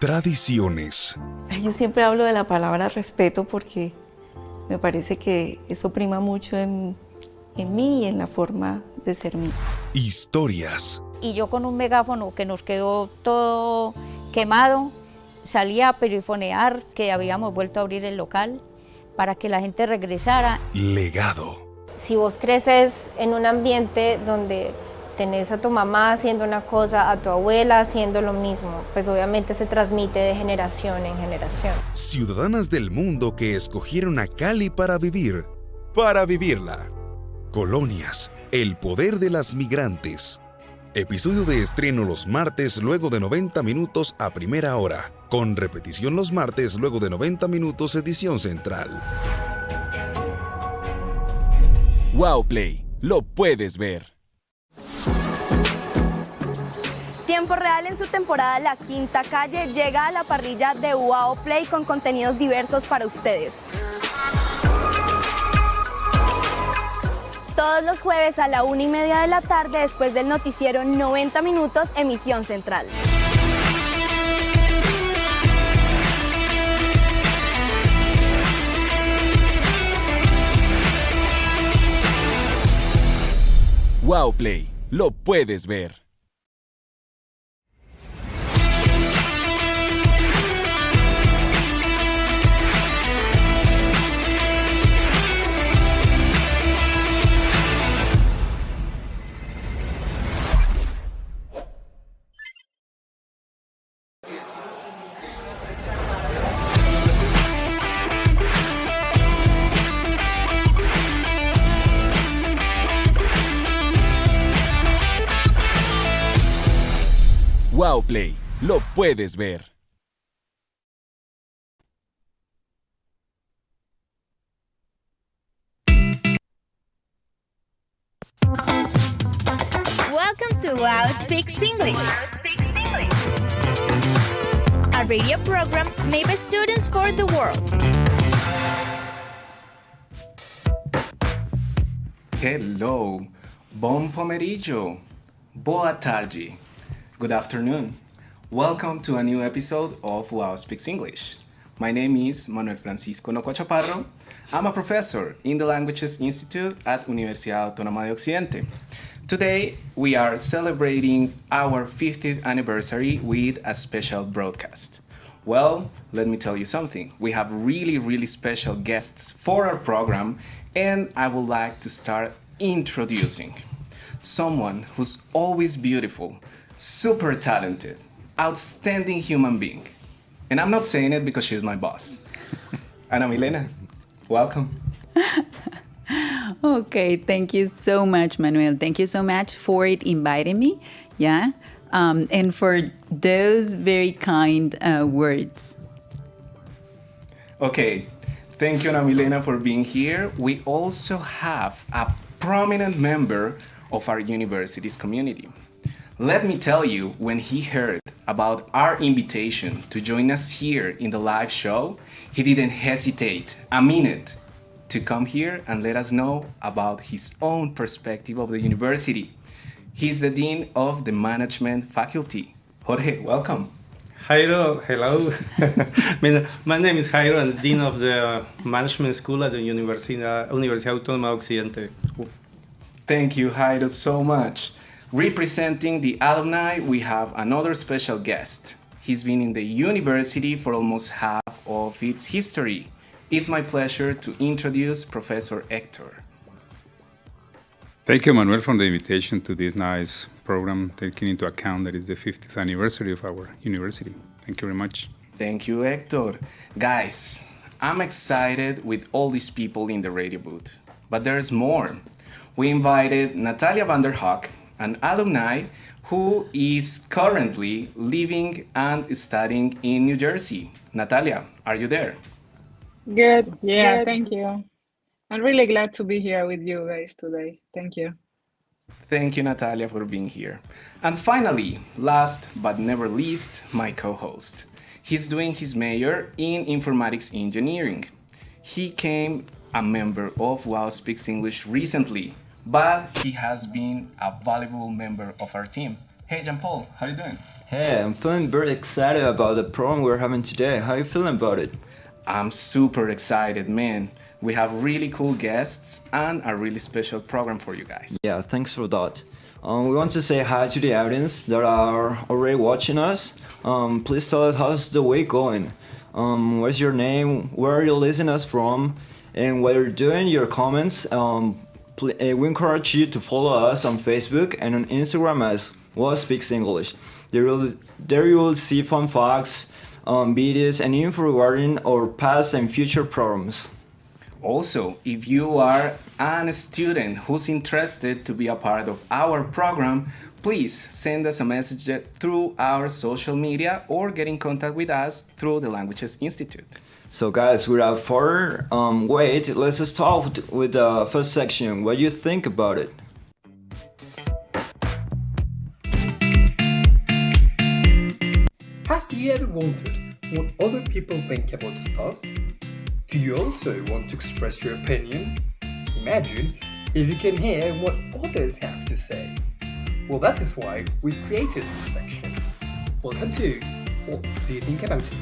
Tradiciones. Yo siempre hablo de la palabra respeto porque me parece que eso prima mucho en mí y en la forma de ser mí. Historias. Y yo con un megáfono que nos quedó todo quemado, salía a perifonear que habíamos vuelto a abrir el local para que la gente regresara. Legado. Si vos creces en un ambiente donde tenés a tu mamá haciendo una cosa, a tu abuela haciendo lo mismo, pues obviamente se transmite de generación en generación. Ciudadanas del mundo que escogieron a Cali para vivirla. Colonias, el poder de las migrantes. Episodio de estreno los martes luego de 90 minutos a primera hora, con repetición los martes luego de 90 minutos edición central. Wow Play, lo puedes ver. Tiempo Real en su temporada La Quinta Calle llega a la parrilla de UAO Play con contenidos diversos para ustedes. Todos los jueves a la 1:30 de la tarde después del noticiero 90 minutos emisión central. Wow Play, lo puedes ver. Wow Play, lo puedes ver. Welcome to WOW Speaks English, a radio program made by students for the world. Hello, bom pomeriggio, boa tarde, good afternoon. Welcome to a new episode of WOW Speaks English. My name is Manuel Francisco Nocua. I'm a professor in the Languages Institute at Universidad Autónoma de Occidente. Today, we are celebrating our 50th anniversary with a special broadcast. Well, let me tell you something. We have really special guests for our program, and I would like to start introducing someone who's always beautiful, super talented, outstanding human being. And I'm not saying it because she's my boss. Ana Milena, welcome. Okay, thank you so much, Manuel. Thank you so much for inviting me, yeah, and for those very kind words. Okay, thank you, Ana Milena, for being here. We also have a prominent member of our university's community. Let me tell you, when he heard about our invitation to join us here in the live show, he didn't hesitate a minute to come here and let us know about his own perspective of the university. He's the Dean of the Management Faculty. Jorge, welcome. Jairo, hello. My name is Jairo, I'm Dean of the Management School at the Universidad Autónoma de Occidente. Thank you, Jairo, so much. Representing the alumni, we have another special guest. He's been in the university for almost half of its history. It's my pleasure to introduce Professor Hector. Thank you, Manuel, for the invitation to this nice program, taking into account that it's the 50th anniversary of our university. Thank you very much. Thank you, Hector. Guys, I'm excited with all these people in the radio booth, but there's more. We invited Natalia Vanderhuck, an alumni who is currently living and studying in New Jersey. Natalia, are you there? Good. Yeah, thank you. I'm really glad to be here with you guys today. Thank you. Thank you, Natalia, for being here. And finally, last but never least, my co-host. He's doing his major in Informatics Engineering. He became a member of WOW Speaks English recently, but he has been a valuable member of our team. Hey, Jean-Paul, how are you doing? Hey, I'm feeling very excited about the program we're having today. How are you feeling about it? I'm super excited, man. We have really cool guests and a really special program for you guys. Yeah, thanks for that. We want to say hi to the audience that are already watching us. Please tell us how's the week going. What's your name? Where are you listening us from? And while you're doing your comments, we encourage you to follow us on Facebook and on Instagram as WAO Speaks English. There you will see fun facts, videos, and info regarding our past and future programs. Also, if you are a student who's interested to be a part of our program, please send us a message through our social media or get in contact with us through the Languages Institute. So guys, without further wait, let's start with the first section. What do you think about it? Have you ever wondered what other people think about stuff? Do you also want to express your opinion? Imagine if you can hear what others have to say. Well, that is why we've created this section. Welcome to What Do You Think About It?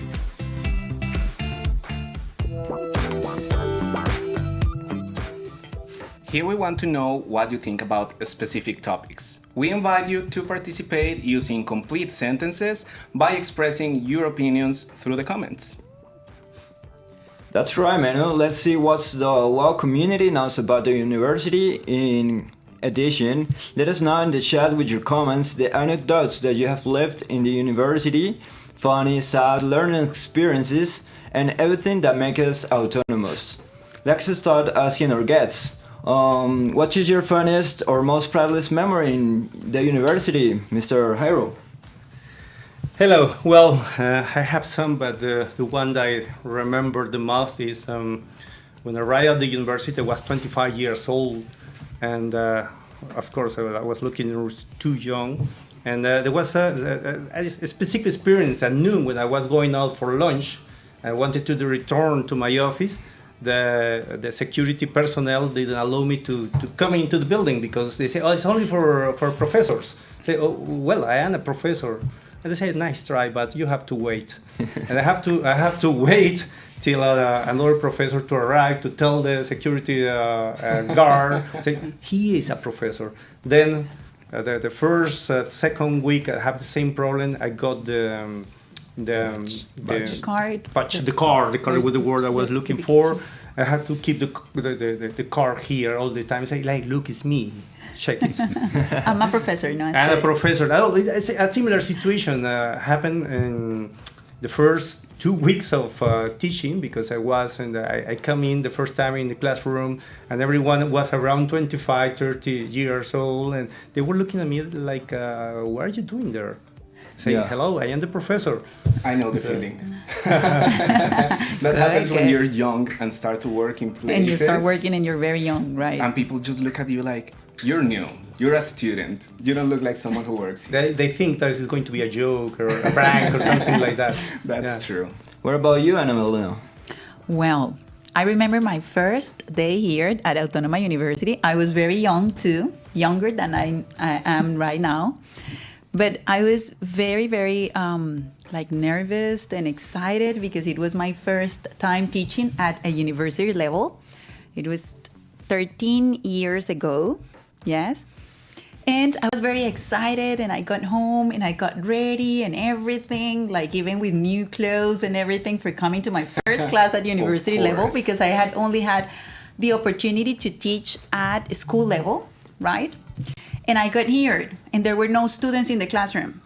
Here we want to know what you think about specific topics. We invite you to participate using complete sentences by expressing your opinions through the comments. That's right, Manuel. Let's see what the WAO community knows about the university. In addition, let us know in the chat with your comments the anecdotes that you have lived in the university, funny, sad, learning experiences, and everything that makes us autonomous. Let's start asking our guests. What is your funniest or most proudest memory in the university, Mr. Jairo? Hello. Well, I have some, but the one that I remember the most is when I arrived at the university. I was 25 years old, and of course I was looking too young. And there was a specific experience at noon when I was going out for lunch. I wanted to return to my office. The security personnel didn't allow me to come into the building because they say, oh, it's only for professors. I say, oh, well, I am a professor. And they say, nice try, but you have to wait. And I have to wait till another professor to arrive to tell the security guard, say, he is a professor. Then the first, second week, I have the same problem. I got the card with the word I was looking for. I had to keep the card here all the time. Say, like, look, it's me. Check it. I'm a professor, no? I'm a professor. A similar situation happened in the first 2 weeks of teaching, because I come in the first time in the classroom and everyone was around 25, 30 years old, and they were looking at me like, what are you doing there? Saying, hello, I am the professor. I know the feeling. That happens when you're young and start to work in places. And you start working and you're very young, right? And people just look at you like, you're new. You're a student. You don't look like someone who works. They think that this is going to be a joke or a prank or something like that. That's true. What about you, Ana Milena? Well, I remember my first day here at Autónoma University. I was very young too, younger than I am right now. But I was very, very nervous and excited because it was my first time teaching at a university level. It was 13 years ago, yes. And I was very excited, and I got home and I got ready and everything, like even with new clothes and everything for coming to my first class at university level, because I had only had the opportunity to teach at school level, right? And I got here, and there were no students in the classroom.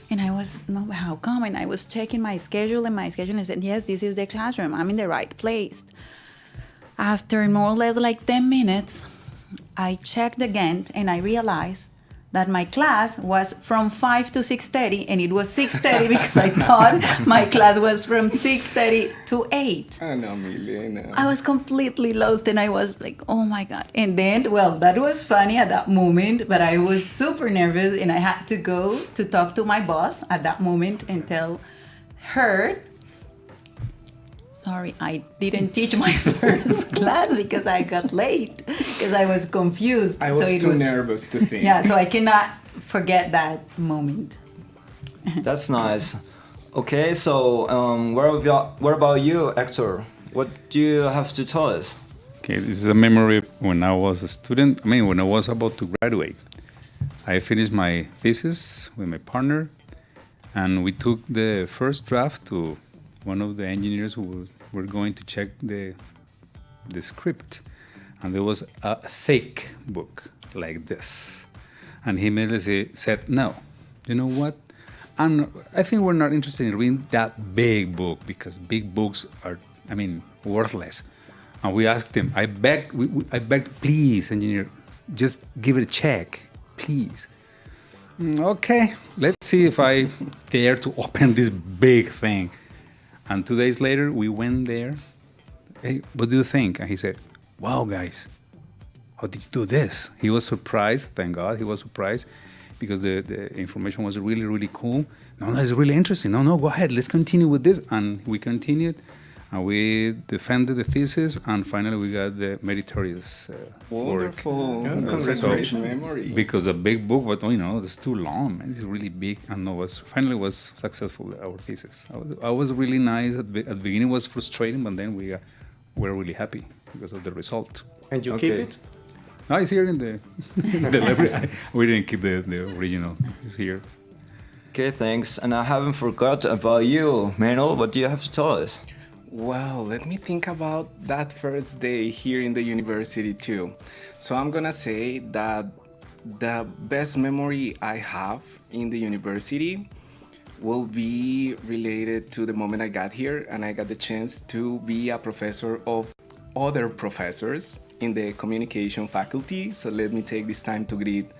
And I was, no, how come? And I was checking my schedule, and said, yes, this is the classroom. I'm in the right place. After more or less like 10 minutes, I checked again, and I realized that my class was from 5 to 6:30, and it was 6:30 because I thought my class was from 6:30 to 8. I know, Milena. I was completely lost, and I was like, oh my God. And then, well, that was funny at that moment, but I was super nervous, and I had to go to talk to my boss at that moment and tell her, sorry, I didn't teach my first class because I got late, because I was confused. I was too nervous to think. Yeah, so I cannot forget that moment. That's nice. Okay, so what about you, Hector? What do you have to tell us? Okay, this is a memory when I was a student. When I was about to graduate. I finished my thesis with my partner, and we took the first draft to one of the engineers who were going to check the script. And there was a thick book like this. And he immediately said, no, you know what? I think we're not interested in reading that big book because big books are, worthless. And we asked him, I begged, please, engineer, just give it a check, please. Okay, let's see if I dare to open this big thing. And 2 days later, we went there. Hey, what do you think? And he said, wow, guys, how did you do this? He was surprised, thank God, he was surprised because the information was really, really cool. No, it's really interesting. No, go ahead, let's continue with this. And we continued, and we defended the thesis, and finally we got the meritorious Wonderful. work. Congratulations, memory. Because a big book, but it's too long, man. It's really big, and finally was successful, our thesis. I was really nice. At the beginning it was frustrating, but then we were really happy because of the result. And you keep it? No, it's here in the library. We didn't keep the original. It's here. Okay, thanks. And I haven't forgot about you, Manuel. What do you have to tell us? Well, let me think about that first day here in the university too. So I'm gonna say that the best memory I have in the university will be related to the moment I got here and I got the chance to be a professor of other professors in the communication faculty. So let me take this time to greet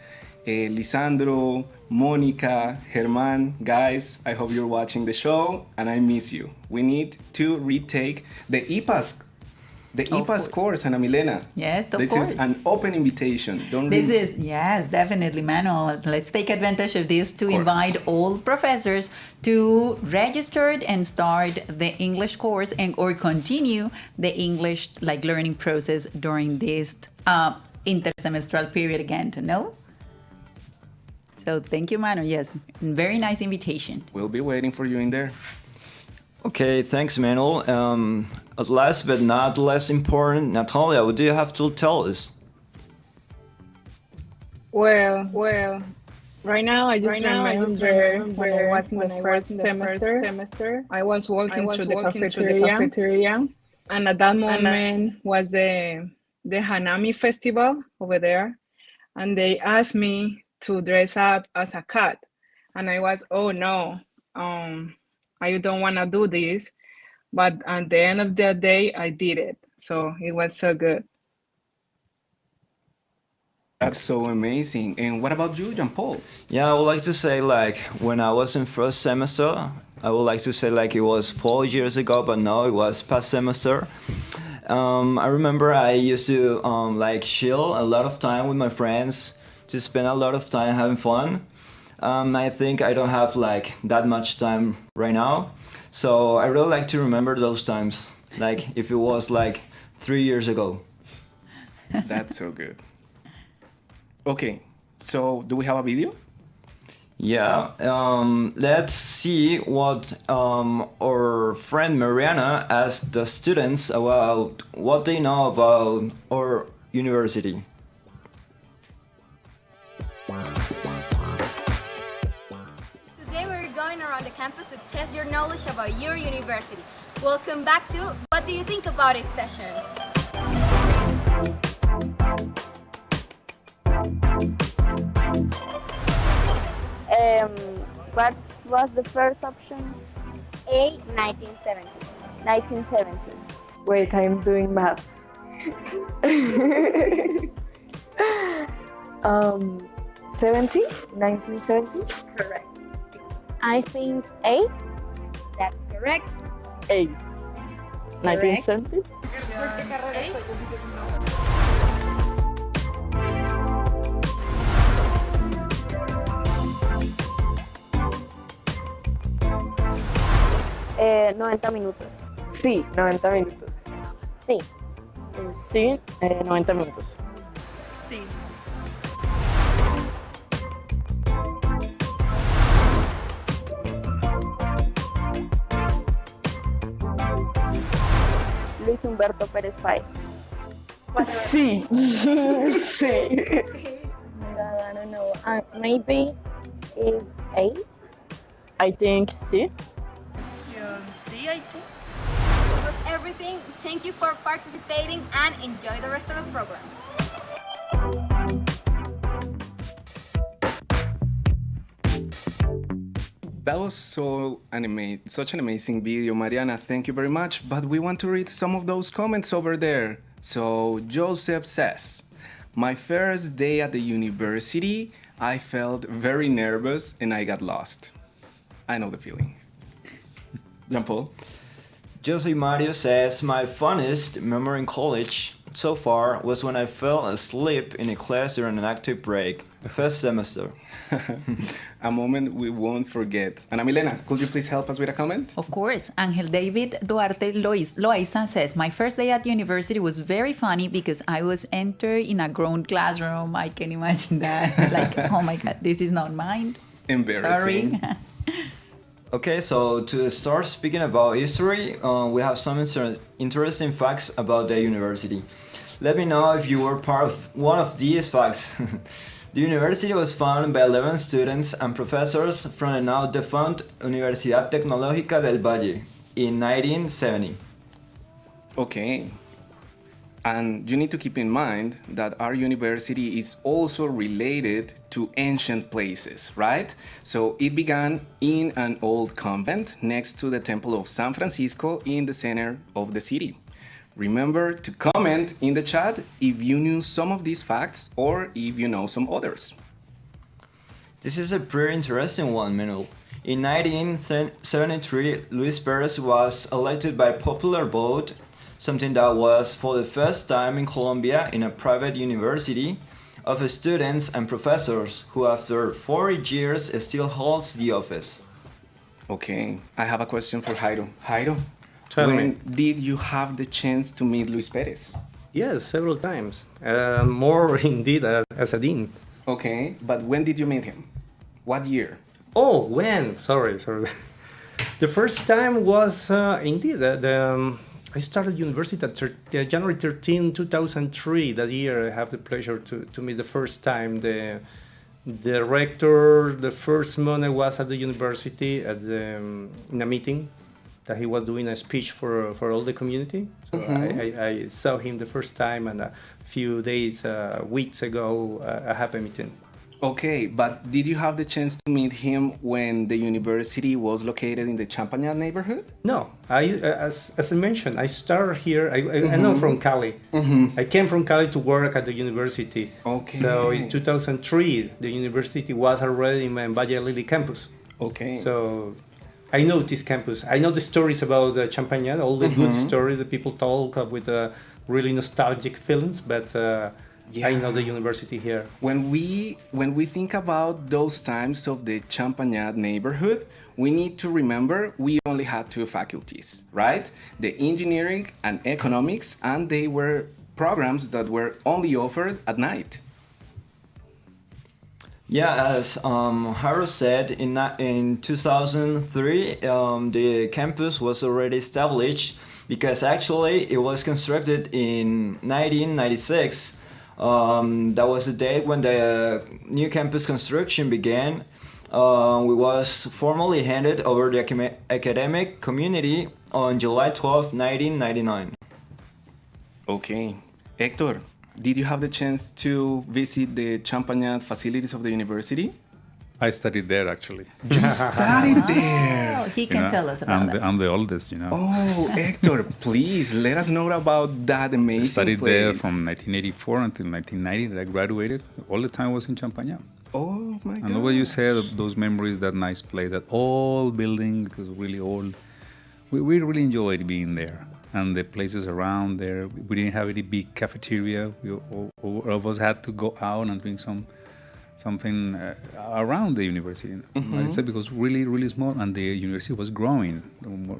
Lisandro, Monica, Germán. Guys, I hope you're watching the show and I miss you. We need to retake the IPAS course, Ana Milena. Yes, of course. This is an open invitation. Yes, definitely, Manuel. Let's take advantage of this to invite all professors to register and start the English course or continue the English learning process during this intersemestral period again, no? So thank you, Manuel. Yes, very nice invitation. We'll be waiting for you in there. Okay, thanks, Manuel. Last but not less important, Natalia, what do you have to tell us? Well, right now I just remember when I was in the first semester, I was walking through the cafeteria, and at that moment was the Hanami festival over there, and they asked me to dress up as a cat, and I was, oh no, I don't want to do this. But at the end of the day, I did it. So it was so good. That's so amazing. And what about you, Jean-Paul? Yeah, I would like to say when I was in first semester, I would like to say it was 4 years ago, but no, it was past semester. I remember I used to chill a lot of time with my friends, to spend a lot of time having fun. I think I don't have that much time right now. So I really like to remember those times, if it was 3 years ago. That's so good. Okay, so do we have a video? Yeah, let's see what our friend Mariana asked the students about what they know about our university. Around the campus to test your knowledge about your university. Welcome back to What Do You Think About It session. What was the first option? A, 1970. 1970. Wait, I'm doing math. 70? 1970? Correct. I think A. That's correct. A. 1970? A. 90 minutos. Sí, 90 minutos. Sí. Sí, 90 minutos. Sí. Luis Humberto Pérez Páez. Sí. Sí. God, I don't know. Maybe is A. I think sí. Sí, I think. That was everything. Thank you for participating and enjoy the rest of the program. That was such an amazing video, Mariana. Thank you very much. But we want to read some of those comments over there. So Joseph says, my first day at the university, I felt very nervous and I got lost. I know the feeling. Jean-Paul? Jose Mario says, my funnest memory in college so far was when I fell asleep in a class during an active break, first semester. A moment we won't forget. Ana Milena, could you please help us with a comment? Of course. Angel David Duarte Loaiza says, my first day at university was very funny because I was entered in a grown classroom. I can imagine that. Like, oh my God, this is not mine. Embarrassing. Sorry. Okay, so to start speaking about history, we have some interesting facts about the university. Let me know if you were part of one of these facts. The university was founded by 11 students and professors from the now defunct Universidad Tecnológica del Valle in 1970. Okay. And you need to keep in mind that our university is also related to ancient places, right? So it began in an old convent next to the Temple of San Francisco in the center of the city. Remember to comment in the chat if you knew some of these facts or if you know some others. This is a pretty interesting one, Manuel. In 1973, Luis Perez was elected by popular vote, something that was for the first time in Colombia in a private university of students and professors who after 40 years still holds the office. Okay, I have a question for Jairo. Jairo, Tell when me. did you have the chance to meet Luis Perez? Yes, several times. More indeed as a dean. Okay, but when did you meet him? What year? Oh, when? Sorry. The first time was indeed I started university at January 13, 2003. That year I have the pleasure to meet the first time the rector. The first month I was at the university in a meeting that he was doing a speech for all the community. So I saw him the first time, and a few days, weeks ago, I have a meeting. Okay, but did you have the chance to meet him when the university was located in the Champagnat neighborhood? No, as I mentioned, I started here. I know from Cali. I came from Cali to work at the university. Okay. So in 2003, the university was already in Valle Lili campus. Okay. So I know this campus. I know the stories about Champagnat, all the good stories that people talk with really nostalgic feelings, but I know the university here. When we think about those times of the Champagnat neighborhood, we need to remember we only had two faculties, right? The engineering and economics, and they were programs that were only offered at night. Yeah, as Jairo said, in 2003, the campus was already established because actually it was constructed in 1996. That was the date when the new campus construction began. We was formally handed over the academic community on July 12, 1999. Okay. Hector, did you have the chance to visit the Champagnat facilities of the university? I studied there actually. You studied there. He can tell us about that. I'm the oldest, Oh, Hector, please let us know about that amazing I studied place. there from 1984 until 1990 that I graduated. All the time I was in Champagnat. Oh my God. And what you said, those memories, that nice place, that old building, because really old. We really enjoyed being there. And the places around there. We didn't have any big cafeteria. All of us had to go out and drink something around the university. Like I said, because really small, and the university was growing.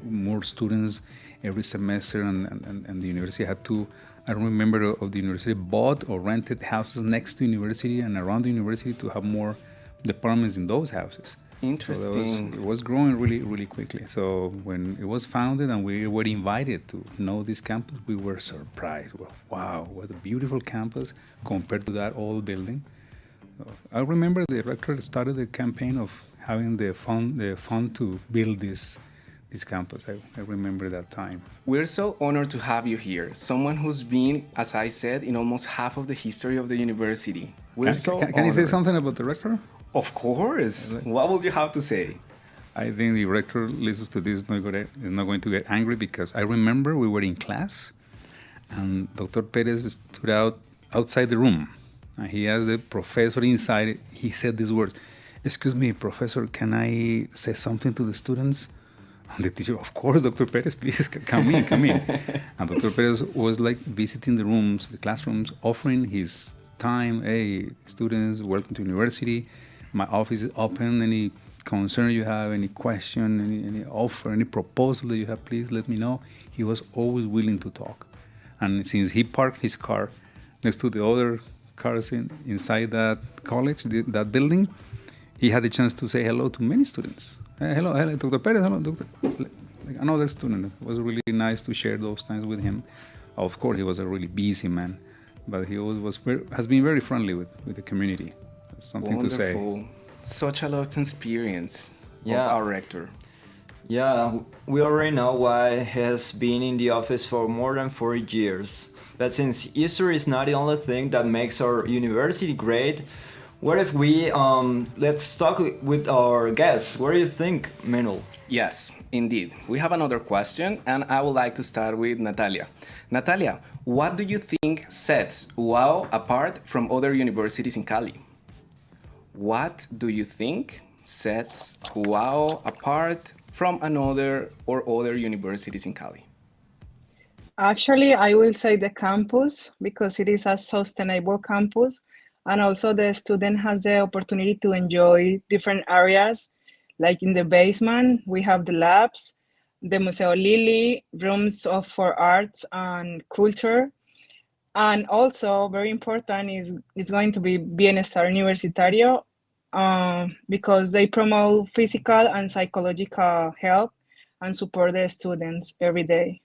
More students every semester, and the university had to. I don't remember of the university bought or rented houses next to the university and around the university to have more departments in those houses. Interesting. It was growing really, really quickly. So when it was founded and we were invited to know this campus, we were surprised. Well, wow, what a beautiful campus compared to that old building. So I remember the rector started the campaign of having the fund to build this campus. I remember that time. We're so honored to have you here. Someone who's been, as I said, in almost half of the history of the university. Can you say something about the rector? Of course. What would you have to say? I think the rector listens to this is not going to get angry because I remember we were in class and Dr. Perez stood outside the room and he asked the professor inside. He said these words, "Excuse me, professor, can I say something to the students?" And the teacher, "Of course, Dr. Perez, please come in, come in." And Dr. Perez was like visiting the rooms, the classrooms, offering his time. "Hey, students, welcome to university. My office is open. Any concern you have, any question, any offer, any proposal that you have, please let me know." He was always willing to talk. And since he parked his car next to the other cars inside that college, that building, he had the chance to say hello to many students. Hello, Dr. Perez, hello, Doctor. Like another student. It was really nice to share those times with him. Of course, he was a really busy man, but he always has been very friendly with the community. Something Wonderful. to say. Such a lot of experience of our rector. Yeah, we already know why he has been in the office for more than 40 years. But since history is not the only thing that makes our university great, what if we, let's talk with our guests. What do you think, Manuel? Yes, indeed. We have another question, and I would like to start with Natalia. Natalia, what do you think sets UAO apart from other universities in Cali? What do you think sets UAO apart from another or other universities in Cali? Actually, I will say the campus because it is a sustainable campus. And also the student has the opportunity to enjoy different areas. Like in the basement, we have the labs, the Museo Lili, rooms for arts and culture. And also very important is going to be Bienestar Universitario because they promote physical and psychological health and support the students every day.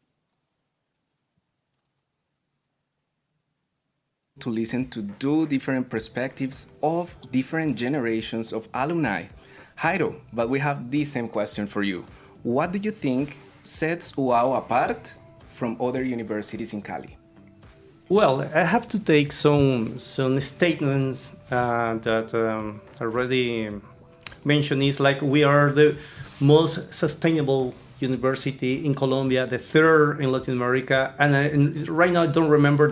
To listen to two different perspectives of different generations of alumni. Jairo, but we have the same question for you. What do you think sets UAO apart from other universities in Cali? Well, I have to take some statements that already mentioned. Is like we are the most sustainable university in Colombia, the third in Latin America, and right now I don't remember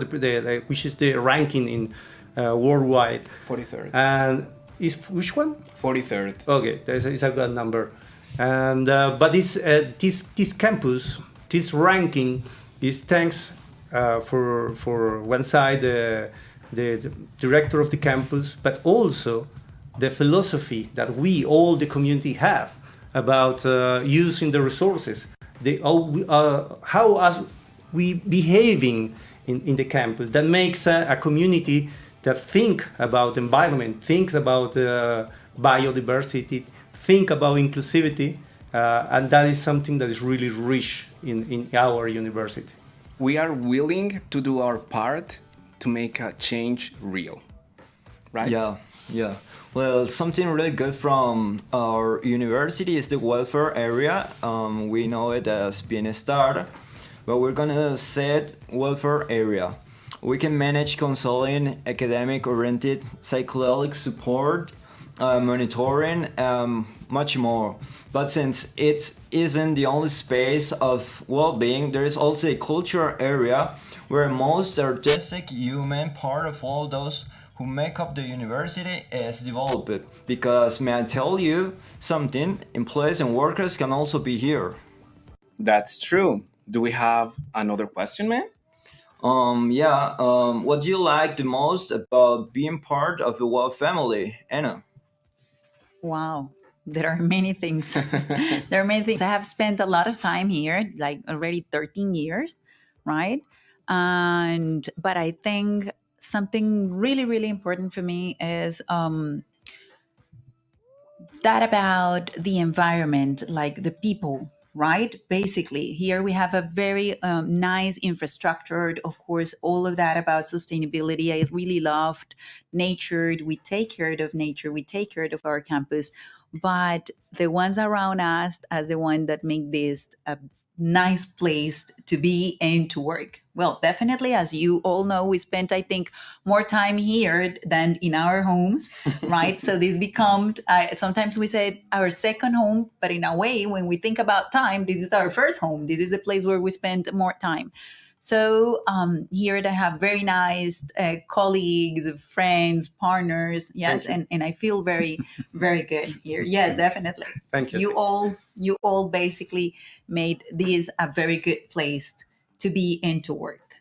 which is the ranking in worldwide. 43rd. And is which one? 43rd. Okay, it's a good number. And but this campus, this ranking is thanks for one side the director of the campus, but also the philosophy that we all the community have about using the resources, how as we behaving in the campus that makes a community that think about environment, thinks about biodiversity, think about inclusivity, and that is something that is really rich in our university. We are willing to do our part to make a change real, right? Yeah. Well, something really good from our university is the welfare area. We know it as Bienestar, but we're gonna set welfare area. We can manage counseling, academic-oriented psychological support, monitoring, much more. But since it isn't the only space of well-being, there is also a cultural area where most artistic human part of all those who make up the university is developed. Because may I tell you something, employees and workers can also be here. That's true. Do we have another question, man? What do you like the most about being part of the WOW family, Anna? Wow. There are many things. There are many things. I have spent a lot of time here, like already 13 years, right? But I think something really, really important for me is that about the environment, like the people, right? Basically, here we have a very nice infrastructure. Of course, all of that about sustainability. I really loved nature. We take care of nature. We take care of our campus. But the ones around us as the one that make this a nice place to be and to work. Well, definitely, as you all know, we spent, I think, more time here than in our homes, right? So this becomes, sometimes we say our second home, but in a way, when we think about time, this is our first home. This is the place where we spend more time. So here they have very nice colleagues, friends, partners. Yes, and I feel very, very good here. Yes, definitely. Thank you. You all basically made this a very good place to be and to work.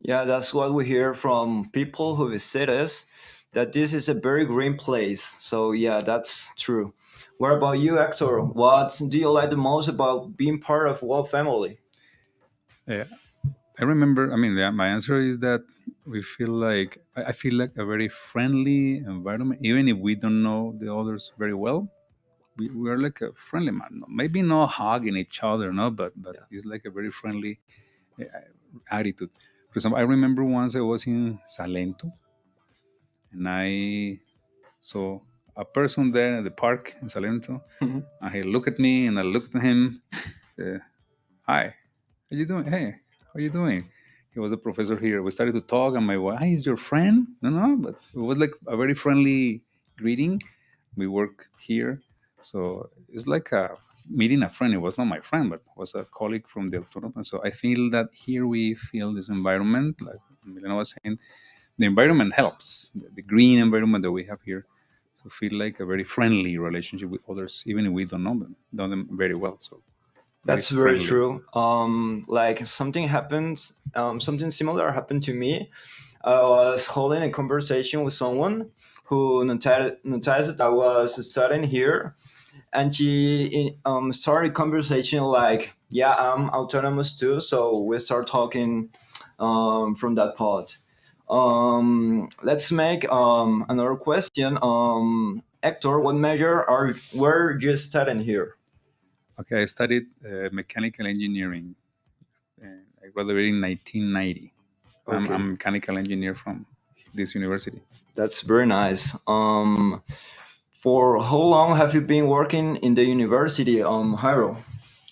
Yeah, that's what we hear from people who visit us, that this is a very green place. So yeah, that's true. What about you, Hector? What do you like the most about being part of WOW family? Yeah, I remember. I mean, my answer is that we feel like I feel like a very friendly environment, even if we don't know the others very well. We are like a friendly man. Maybe not hugging each other, no, but it's like a very friendly uh, attitude. For example, I remember once I was in Salento, and I saw a person there at the park in Salento, and he looked at me, and I looked at him. Hi, how you doing? Hey, how you doing? He was a professor here. We started to talk, and my wife, hi, is your friend? No, but it was like a very friendly greeting. We work here, so it's like a meeting a friend. It was not my friend, but was a colleague from the Autónoma. So I feel that here we feel this environment, like Milena was saying, the environment helps. The green environment that we have here, so feel like a very friendly relationship with others, even if we don't know them very well. So that's very true. Like something happens, something similar happened to me. I was holding a conversation with someone who noticed that I was studying here, and she started conversation like, "Yeah, I'm autonomous too." So we start talking from that part. Let's make another question. Hector, what major were you studying here? Okay, I studied mechanical engineering. I graduated in 1990. Okay. I'm a mechanical engineer from this university. That's very nice. For how long have you been working in the university, Jairo?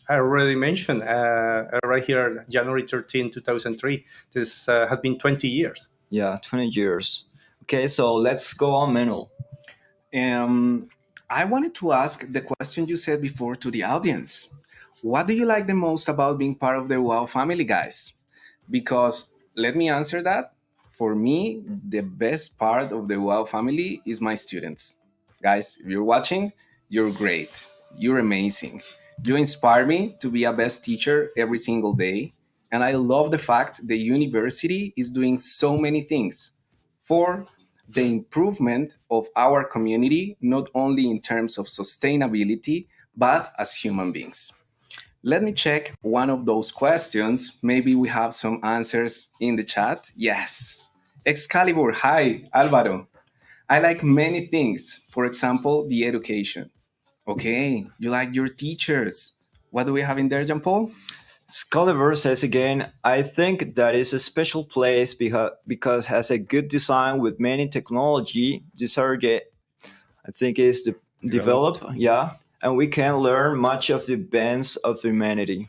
I already mentioned right here, January 13, 2003. This has been 20 years. Yeah, 20 years. Okay, so let's go on, Manuel. I wanted to ask the question you said before to the audience. What do you like the most about being part of the WOW family, guys? Because let me answer that. For me, the best part of the WOW family is my students. Guys, if you're watching, you're great. You're amazing. You inspire me to be a best teacher every single day. And I love the fact the university is doing so many things for the improvement of our community, not only in terms of sustainability, but as human beings. Let me check one of those questions. Maybe we have some answers in the chat. Yes. Excalibur, hi, Alvaro. I like many things. For example, the education. Okay, you like your teachers. What do we have in there, Jean Paul? Excalibur says again, I think that is a special place because has a good design with many technology. These are I think is developed, yeah, and we can learn much of the events of humanity.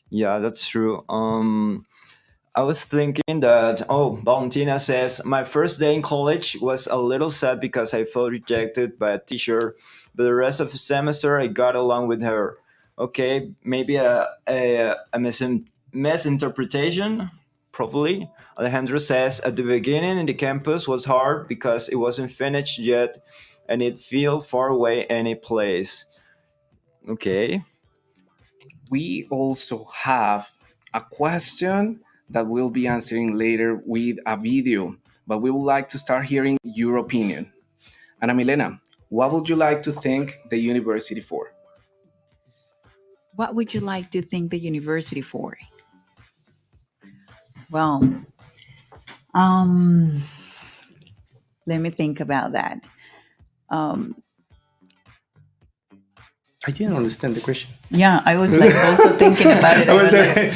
Yeah, that's true. I was thinking that, Valentina says, my first day in college was a little sad because I felt rejected by a teacher, but the rest of the semester I got along with her. Okay, maybe a misinterpretation, probably. Alejandro says, at the beginning in the campus was hard because it wasn't finished yet and it felt far away any place. Okay. We also have a question that we'll be answering later with a video, but we would like to start hearing your opinion. Ana Milena, what would you like to thank the university for? What would you like to thank the university for? Well, let me think about that. I didn't understand the question. Yeah, I was like also thinking about it. I was like,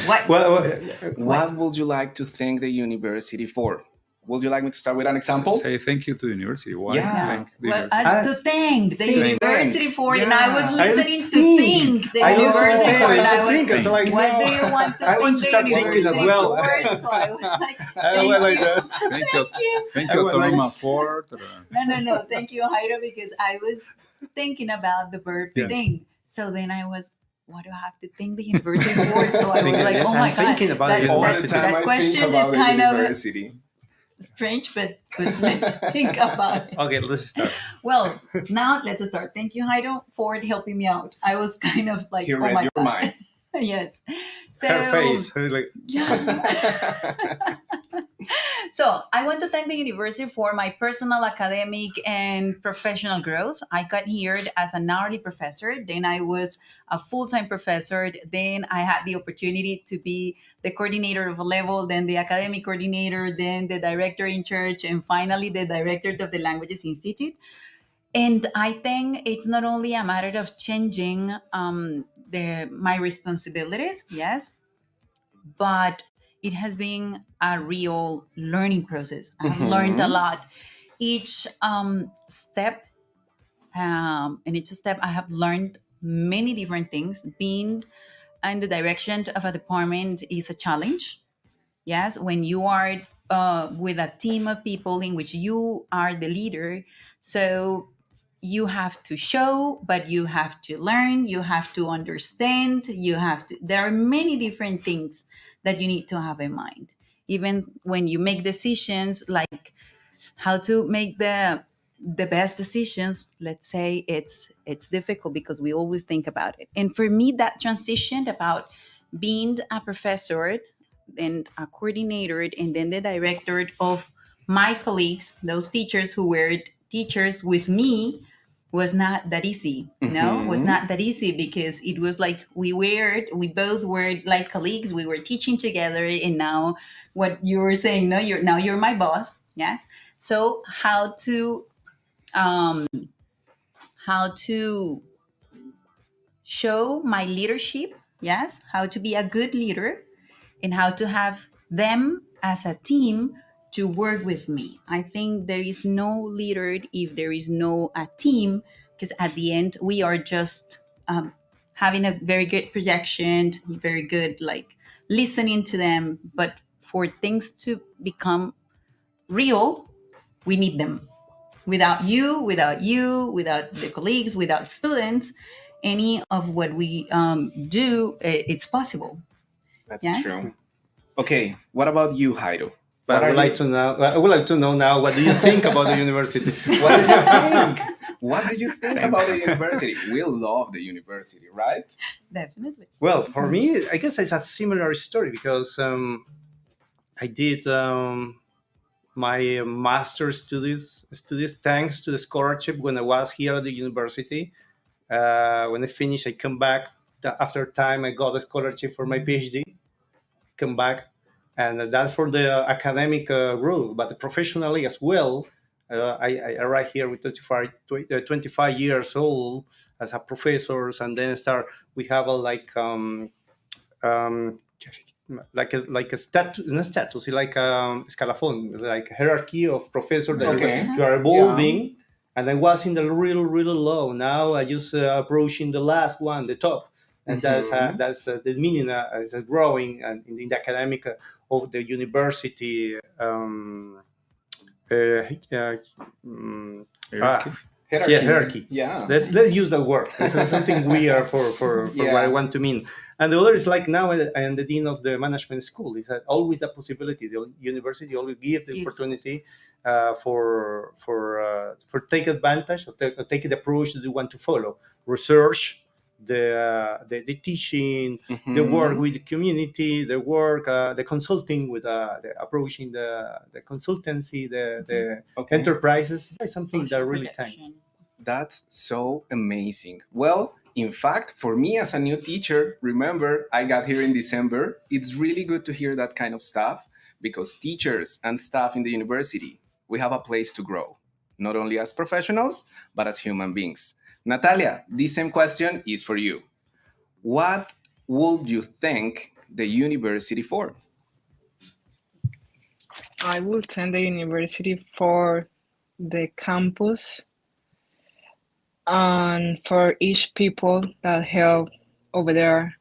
what would you like to thank the university for? Would you like me to start with an example? Say thank you to the university. Why thank the university? To thank the university for it. And I was listening to thank the I university for it. I was like, what do you want to thank the university well. for? So I was like, thank you, Autónoma for. No. Thank you, Jairo, because I was thinking about the verb thing. So then I was, what do I have to thank the university for? So I was like, oh my God. That question is kind of strange, but let's think about it. Okay, let's start. Well, now let's start. Thank you, Jairo, for helping me out. I was kind of like, you read your mind. Yes. So, her face. Like... Yeah. So I want to thank the university for my personal, academic, and professional growth. I got here as an hourly professor. Then I was a full-time professor. Then I had the opportunity to be the coordinator of a level, then the academic coordinator, then the director in charge, and finally the director of the Languages Institute. And I think it's not only a matter of changing my responsibilities, yes, but it has been a real learning process. I've learned a lot. Each step, in each step, I have learned many different things. Being in the direction of a department is a challenge. Yes, when you are with a team of people in which you are the leader, so you have to show, but you have to learn, you have to understand, there are many different things that you need to have in mind. Even when you make decisions, like how to make the best decisions, let's say it's difficult because we always think about it. And for me, that transition about being a professor and a coordinator and then the director of my colleagues, those teachers who were teachers with me, was not that easy. No, was not that easy because it was like we both were like colleagues. We were teaching together, and now what you were saying, no, you're my boss. Yes. So how to show my leadership? Yes. How to be a good leader, and how to have them as a team to work with me. I think there is no leader if there is no a team, because at the end we are just having a very good projection, very good like listening to them. But for things to become real, we need them. Without the colleagues, without students, any of what we do, it's possible. That's true. Okay, what about you, Jairo? I would like to know now, what do you think about the university? What do you think? What do you think about the university? We love the university, right? Definitely. Well, for me, I guess it's a similar story because I did my master's studies thanks to the scholarship when I was here at the university. When I finished, I come back. After time, I got a scholarship for my PhD. Come back. And that's for the academic role, but professionally as well. I arrived here with 25 years old as a professor, and then we have a like a status, not status, like escalafon, like hierarchy of professors that you are evolving. Yeah. And I was in the real low. Now I just approaching the last one, the top. And that's the meaning is growing and in the academic of the university hierarchy. Yeah. Let's use that word. It's something weird for what I want to mean. And the other is like now I am the dean of the management school. It's always the possibility. The university always gives the opportunity for take advantage or take the approach that you want to follow. Research, the teaching, the work with the community, the work, the consulting with the approaching the consultancy, the enterprises. That's something that really thanks. That's so amazing. Well, in fact, for me as a new teacher, remember, I got here in December. It's really good to hear that kind of stuff because teachers and staff in the university, we have a place to grow, not only as professionals, but as human beings. Natalia, this same question is for you. What would you thank the university for? I will thank the university for the campus and for each people that help over there,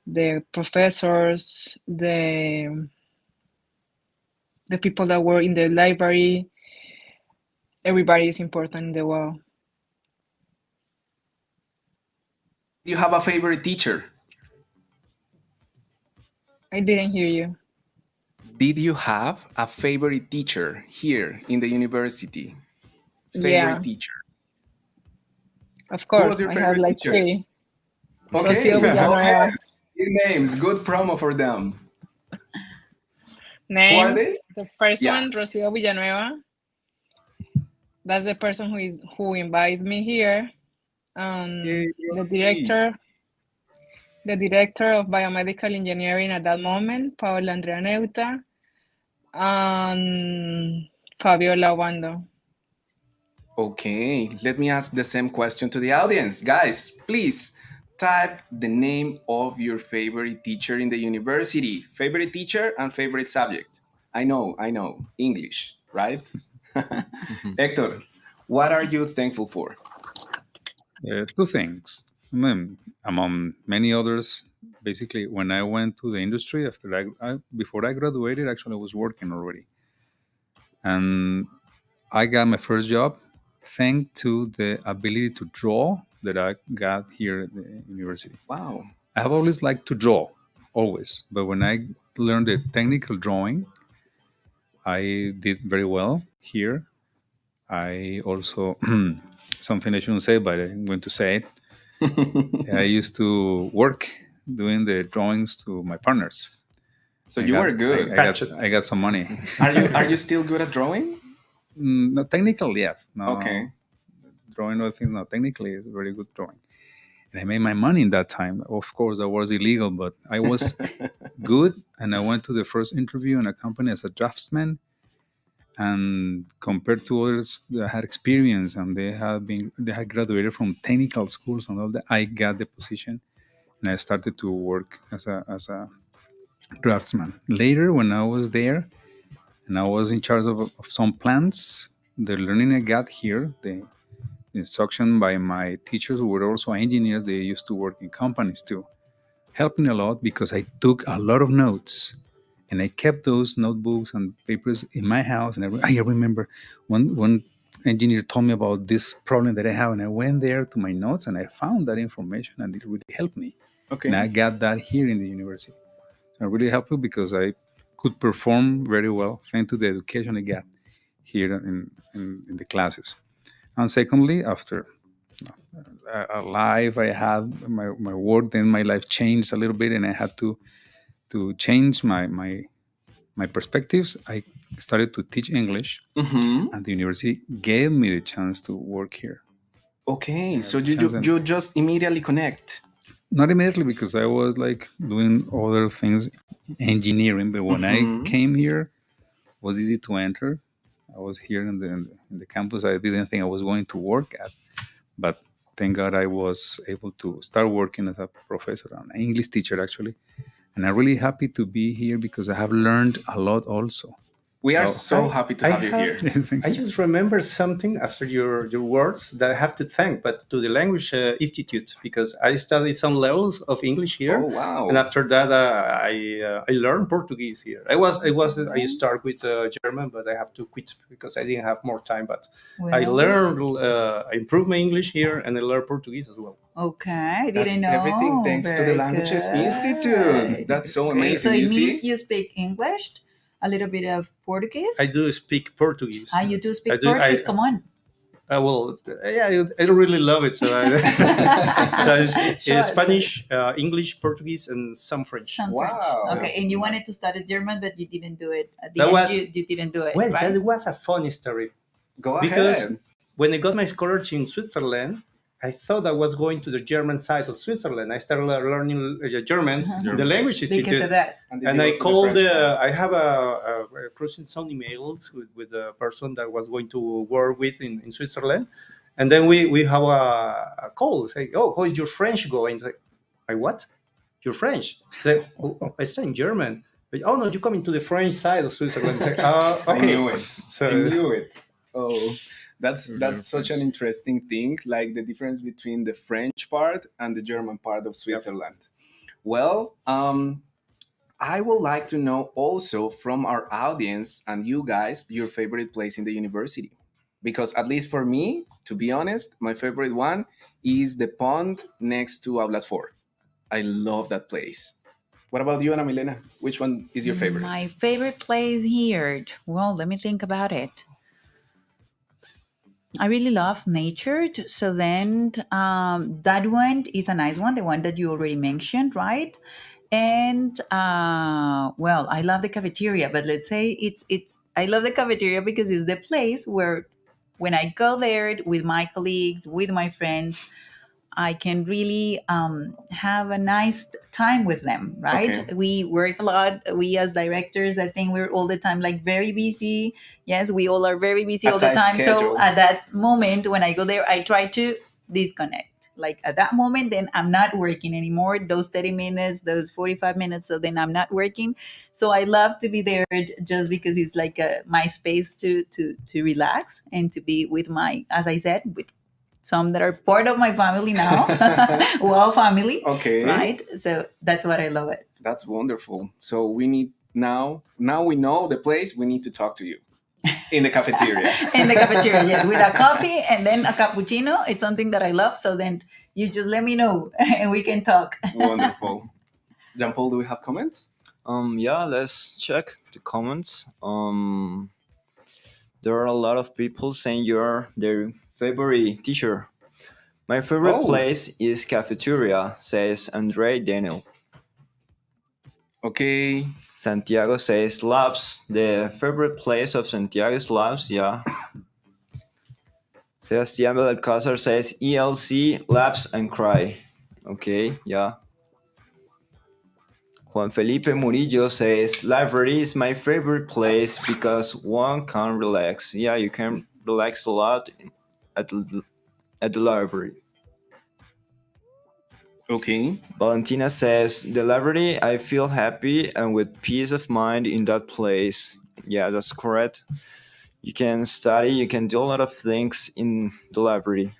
the professors, the people that work in the library. Everybody is important in the world. Do you have a favorite teacher? I didn't hear you. Did you have a favorite teacher here in the university? Favorite Yeah. teacher? Of Who course, was your I favorite have like teacher? 3. Okay, Rocio, Villanueva. okay. Names, good promo for them. Names. Who are they? The first Yeah. one, Rocio Villanueva. That's the person who invited me here. Yay, The Rosie. director of Biomedical Engineering at that moment, Paola Andrea Neuta, and Fabio Lawando. Okay, let me ask the same question to the audience. Guys, please type the name of your favorite teacher in the university. Favorite teacher and favorite subject. I know, English, right? Hector, what are you thankful for? Two things. Among many others, basically, when I went to the industry before I graduated, actually, I was working already, and I got my first job thanks to the ability to draw that I got here at the university. Wow. I have always liked to draw, always, but when I learned the technical drawing, I did very well here. I also something I shouldn't say, but I'm going to say it. I used to work doing the drawings to my partners. So you were good. I got some money. Are you still good at drawing? No, technically, yes. No, Okay. Drawing other things, no. Technically, it's very good drawing. And I made my money in that time. Of course, I was illegal, but I was good. And I went to the first interview in a company as a draftsman. And compared to others that had experience and they had graduated from technical schools and all that, I got the position and I started to work as a draftsman. Later, when I was there and I was in charge of some plants, the learning I got here, the instruction by my teachers who were also engineers, they used to work in companies too, helped me a lot because I took a lot of notes. And I kept those notebooks and papers in my house. And I remember one engineer told me about this problem that I have. And I went there to my notes and I found that information and it really helped me. Okay. And I got that here in the university. So it really helped me because I could perform very well thanks to the education I got here in the classes. And secondly, after a life I had, my work, then my life changed a little bit and I had to change my perspectives. I started to teach English, and the university gave me the chance to work here. Okay, so you just immediately connect. Not immediately because I was like doing other things, engineering. But when I came here, it was easy to enter. I was here in the campus. I didn't think I was going to work at, but thank God I was able to start working as a professor, an English teacher actually. And I'm really happy to be here because I have learned a lot also. We are so happy to have you here. I just remember something after your words that I have to thank, but to the Language Institute, because I studied some levels of English here. Oh, wow. And after that, I learned Portuguese here. I start with German, but I have to quit because I didn't have more time. But I learned, I improved my English here, and I learned Portuguese as well. Okay, I didn't know. Everything thanks to the Languages Institute. That's so amazing. So it means you speak English, a little bit of Portuguese? I do speak Portuguese. You do speak Portuguese? Come on. I don't really love it. So Spanish, English, Portuguese, and some French. Wow. Okay, and you wanted to study German, but you didn't do it. At the end, you didn't do it. Well, right? that was a funny story. Go ahead. Because when I got my scholarship in Switzerland, I thought I was going to the German side of Switzerland. I started learning German, the Language Institute. Because of that. And I called, I have a crossing some emails with the person that was going to work with in Switzerland. And then we have a call, say, oh, how is your French going? Like, what? You're French? Say, oh, I study German. Oh no, you coming to the French side of Switzerland. Say, okay. I knew it. So, I knew it. Oh, that's such an interesting thing, like the difference between the French part and the German part of Switzerland. Well, I would like to know also from our audience and you guys your favorite place in the university. Because at least for me, to be honest, my favorite one is the pond next to Aulas 4. I love that place. What about you, Ana Milena? Which one is your favorite? My favorite place here. Well, let me think about it. I really love nature. So then that one is a nice one, the one that you already mentioned, right? And well, I love the cafeteria, but let's say it's I love the cafeteria because it's the place where when I go there with my colleagues, with my friends, I can really have a nice time with them, right? Okay. We work a lot. We as directors, I think we're all the time like very busy. Yes, we all are very busy A all the tight time. So schedule. at that moment when I go there, I try to disconnect. Like at that moment, then I'm not working anymore. Those 30 minutes, those 45 minutes, so then I'm not working. So I love to be there just because it's like my space to relax and to be with my, as I said, with some that are part of my family now. Wow, family. Okay. Right? So that's what I love it. That's wonderful. So we need now we know the place, we need to talk to you in the cafeteria. In the cafeteria, yes, with a coffee and then a cappuccino. It's something that I love. So then you just let me know and we can talk. Wonderful. Jean Paul, do we have comments? Yeah, let's check the comments. There are a lot of people saying you're their favorite teacher. My favorite place is cafeteria, says Andre Daniel. Okay. Santiago says labs. The favorite place of Santiago's labs, yeah. Sebastián Belalcázar says ELC, labs, and cry. Okay, yeah. Juan Felipe Murillo says library is my favorite place because one can relax. Yeah, you can relax a lot at the library. Okay. Valentina says the library, I feel happy and with peace of mind in that place. Yeah, that's correct. You can study, you can do a lot of things in the library.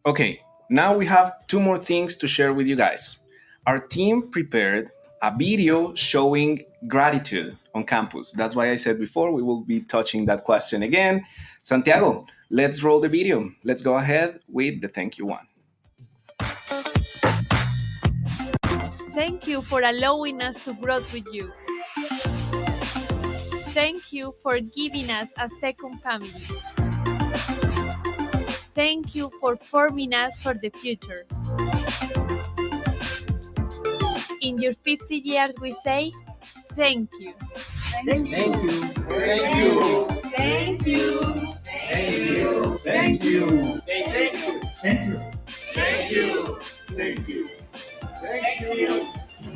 Okay, now we have two more things to share with you guys. Our team prepared a video showing gratitude on campus. That's why I said before we will be touching that question again. Santiago, let's roll the video. Let's go ahead with the thank you one. Thank you for allowing us to grow with you. Thank you for giving us a second family. Thank you for forming us for the future. In your 50 years, we say, thank you. Thank you. Thank you. Thank you. Thank you. Thank you. Thank you. Thank you. Thank you. Thank you. Thank you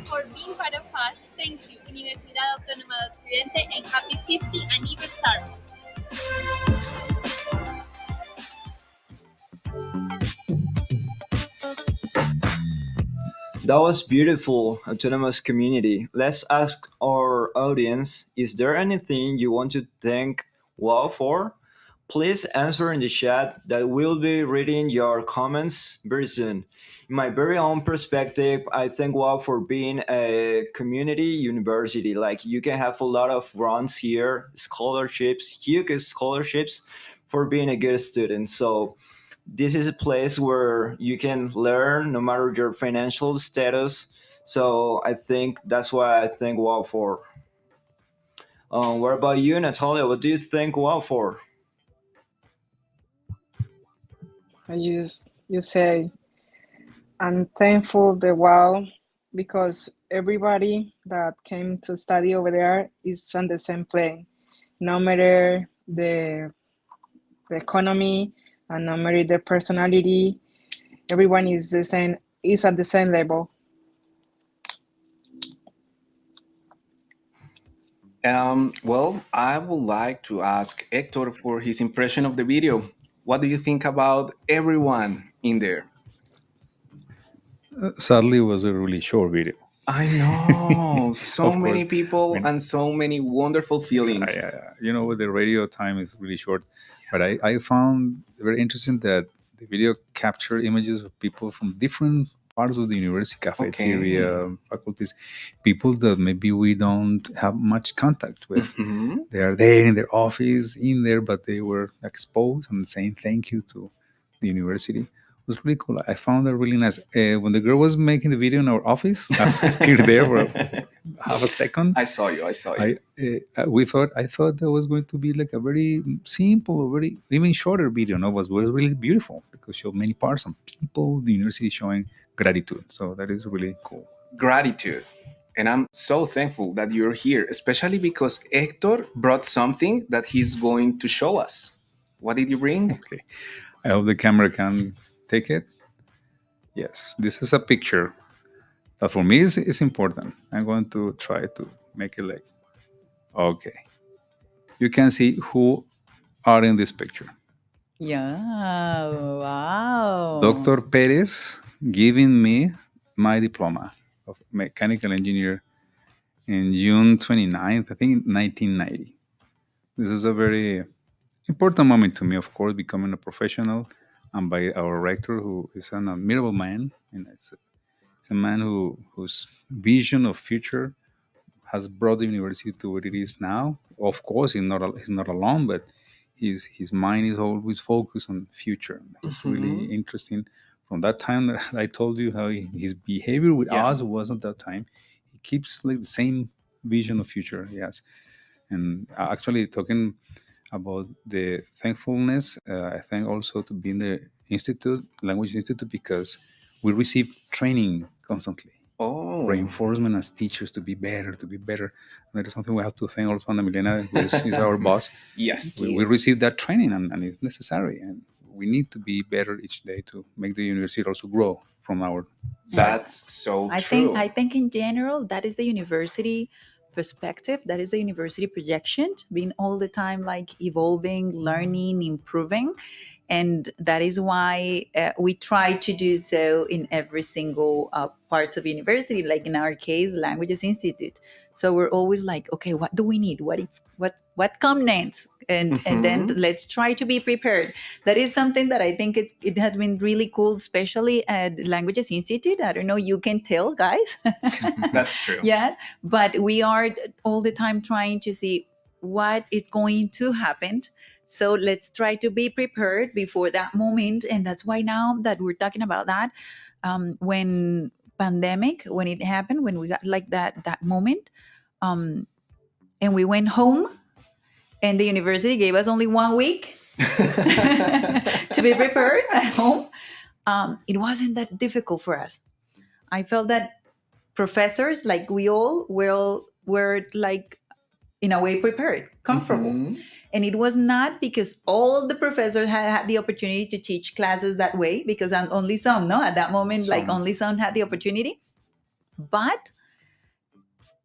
for being part of us. Thank you, Universidad Autónoma de Occidente, and happy 50th anniversary. That was beautiful, autonomous community. Let's ask our audience, is there anything you want to thank WOW for? Please answer in the chat that we'll be reading your comments very soon. In my very own perspective, I thank WOW for being a community university. Like you can have a lot of grants here, scholarships, huge scholarships for being a good student. So this is a place where you can learn no matter your financial status. So I think that's why I thank WOW for. What about you, Natalia? What do you thank WOW for? You say, I'm thankful the WOW because everybody that came to study over there is on the same plane. No matter the economy and no matter the personality, everyone is the same, is at the same level. Well, I would like to ask Hector for his impression of the video. What do you think about everyone in there? Sadly, it was a really short video. I know, so Of many course. people and so many wonderful feelings. With the radio time is really short, but I found very interesting that the video captured images of people from different parts of the university, cafeteria, faculties, people that maybe we don't have much contact with. They are there in their office, in there, but they were exposed and saying thank you to the university. It was really cool. I found that really nice. When the girl was making the video in our office, I appeared there for half a second. I saw you. I thought that was going to be like a very simple, very even shorter video. No, it was really beautiful because it showed many parts and people, the university showing gratitude. So that is really cool. Gratitude. And I'm so thankful that you're here, especially because Hector brought something that he's going to show us. What did you bring? Okay. I hope the camera can take it. Yes, this is a picture that for me is important. I'm going to try to make it like, okay. You can see who are in this picture. Yeah, wow. Dr. Perez giving me my diploma of mechanical engineer in June 29th, I think 1990. This is a very important moment to me, of course, becoming a professional, and by our rector, who is an admirable man. And it's a man whose vision of future has brought the university to where it is now. Of course, he's not alone, but his mind is always focused on future. It's really interesting. From that time that I told you how his behavior with us was at that time, he keeps like the same vision of future. Yes, and actually talking about the thankfulness, I thank also to be in the language institute, because we receive training constantly. Reinforcement as teachers to be better. That is something we have to thank also Ana Milena, who is our boss. Yes. We receive that training and it's necessary. And we need to be better each day to make the university also grow from our side. That's so true. I think in general, that is the university perspective. That is the university projection, being all the time like evolving, learning, improving. And that is why we try to do so in every single parts of university, like in our case, Languages Institute. So we're always like, okay, what do we need? What comes next? And then let's try to be prepared. That is something that I think it has been really cool, especially at Languages Institute. I don't know, you can tell, guys. That's true. Yeah, but we are all the time trying to see what is going to happen. So let's try to be prepared before that moment. And that's why now that we're talking about that, when pandemic, when it happened, when we got like that moment, and we went home and the university gave us only 1 week to be prepared at home, it wasn't that difficult for us. I felt that professors, like we all were like in a way prepared, comfortable. And it was not because all the professors had the opportunity to teach classes that way, because only some, no, at that moment, like only some had the opportunity, but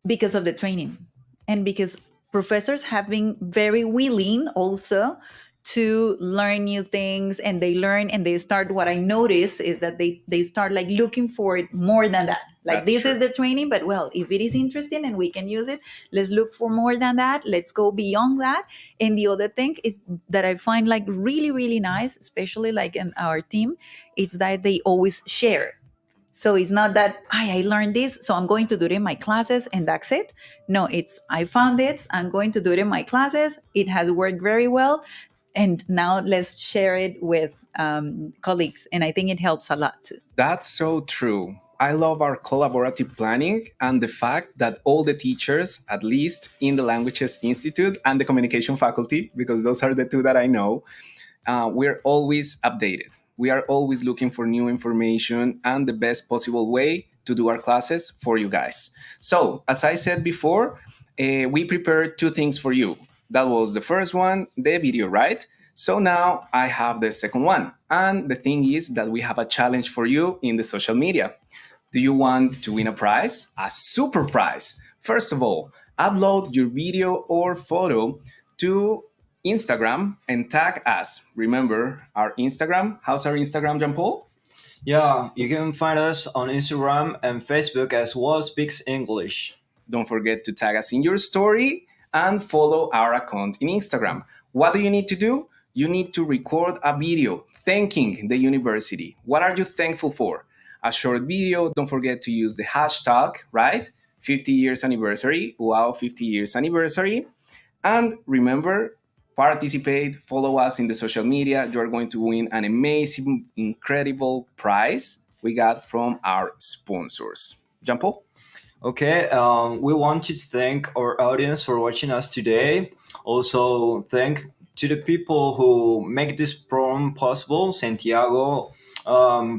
because of the training and because professors have been very willing also to learn new things, and they learn and they start, what I notice is that they start like looking for it more than that. Like, that's this true. Is the training, but well, if it is interesting and we can use it, let's look for more than that. Let's go beyond that. And the other thing is that I find like really, really nice, especially like in our team, is that they always share. So it's not that I learned this, so I'm going to do it in my classes and that's it. No, it's I found it, I'm going to do it in my classes. It has worked very well. And now let's share it with colleagues. And I think it helps a lot too. That's so true. I love our collaborative planning and the fact that all the teachers, at least in the Languages Institute and the Communication faculty, because those are the two that I know, we're always updated. We are always looking for new information and the best possible way to do our classes for you guys. So, as I said before, we prepared 2 things for you. That was the first one, the video, right? So now I have the second one. And the thing is that we have a challenge for you in the social media. Do you want to win a prize? A super prize. First of all, upload your video or photo to Instagram and tag us. Remember our Instagram. How's our Instagram, Jean-Paul? Yeah, you can find us on Instagram and Facebook as WAO Speaks English. Don't forget to tag us in your story and follow our account in Instagram. What do you need to do? You need to record a video thanking the university. What are you thankful for? A short video. Don't forget to use the hashtag, right? 50 years anniversary, WAO 50 years anniversary. And remember, participate, follow us in the social media. You're going to win an amazing, incredible prize we got from our sponsors. Jean-Paul? Okay, we want to thank our audience for watching us today. Also, thank to the people who make this program possible, Santiago,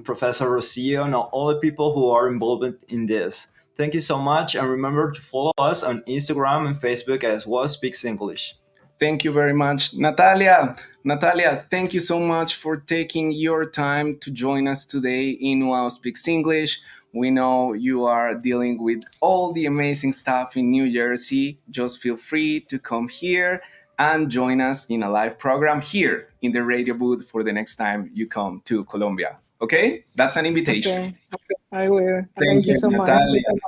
Professor Rocio, and all the people who are involved in this. Thank you so much, and remember to follow us on Instagram and Facebook as WAO Speaks English. Thank you very much, Natalia. Natalia, thank you so much for taking your time to join us today in WAO Speaks English. We know you are dealing with all the amazing stuff in New Jersey. Just feel free to come here and join us in a live program here in the radio booth for the next time you come to Colombia. Okay? That's an invitation. Okay. I will. Thank you so Natalia. much.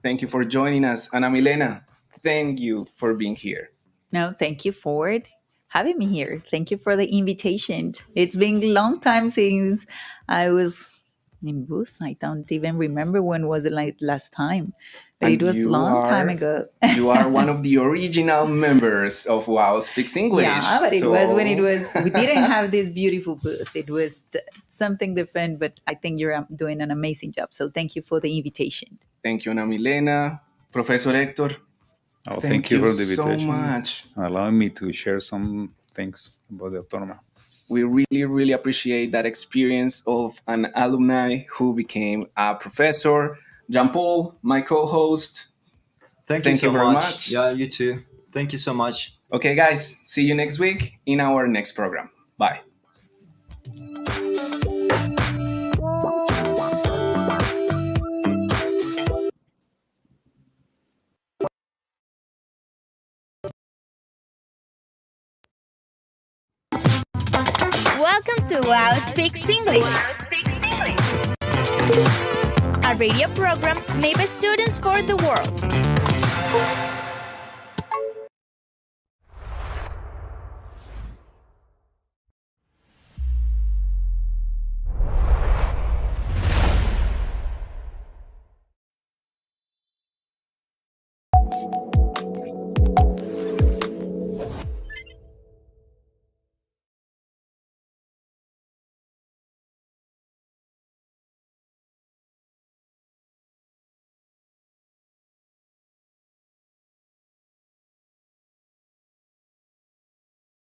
Thank you for joining us. Ana Milena, thank you for being here. No, thank you for having me here. Thank you for the invitation. It's been a long time since I was in booth. I don't even remember when was it like last time, but And it was a long time ago. You are one of the original members of WAO Speaks English. Yeah, but it was when we didn't have this beautiful booth. It was something different, but I think you're doing an amazing job. So thank you for the invitation. Thank you, Ana Milena. Professor Hector. Oh, thank you for the invitation. so much. Allowing me to share some things about the Autónoma. We really, really appreciate that experience of an alumni who became a professor. Jean-Paul, my co-host. Thank you so very much. Yeah, you too. Thank you so much. Okay, guys, see you next week in our next program. Bye. Welcome to WAO Speaks English, a radio program made by students for the world.